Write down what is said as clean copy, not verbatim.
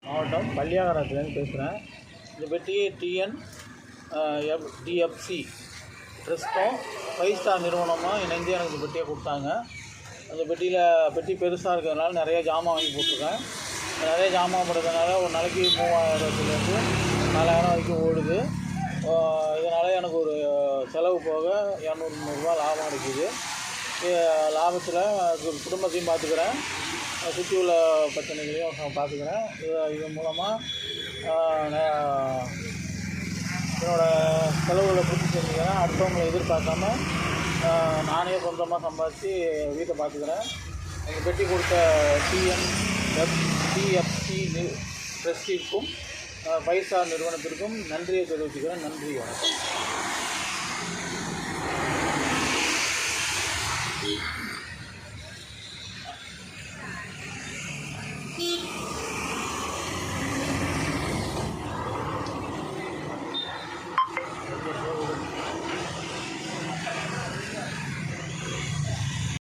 மாவட்டம் பள்ளியாகரத்துலேருந்து பேசுகிறேன். இந்த பெட்டியை டிஎஃப்சி ட்ரஸ்ட்டும் 5 ஸ்டார் நிறுவனமாக இணைந்து எனக்கு இந்த பெட்டியை கொடுத்தாங்க. அந்த பெட்டி பெருசாக இருக்கிறதுனால நிறைய ஜாமான் வாங்கி போட்டிருக்கேன். நிறைய ஜாமான் போடுறதுனால ஒரு நாளைக்கு 3000லேருந்து 4000 வரைக்கும் ஓடுது. இதனால் எனக்கு ஒரு செலவு போக 200-300 லாபம் கிடைக்குது. லாபத்தில் குடும்பத்தையும் பார்த்துக்கிறேன், சுற்றி உள்ள பிரச்சனைகளையும் பார்த்துக்கிறேன். இதன் மூலமாக என்னோடய செலவுகளை பூர்த்தி செஞ்சுக்கிறேன். அடுத்தவங்களை எதிர்பார்க்காம நானே சொந்தமாக சம்பாதிச்சு வீட்டை பார்த்துக்கிறேன். எங்கள் பெட்டி கொடுத்த டிஎஃப்சி ட்ரஸ்டிற்கும் 5 ஸ்டார் நிறுவனத்திற்கும் நன்றியை தெரிவிச்சுக்கிறேன். நன்றி, வணக்கம்.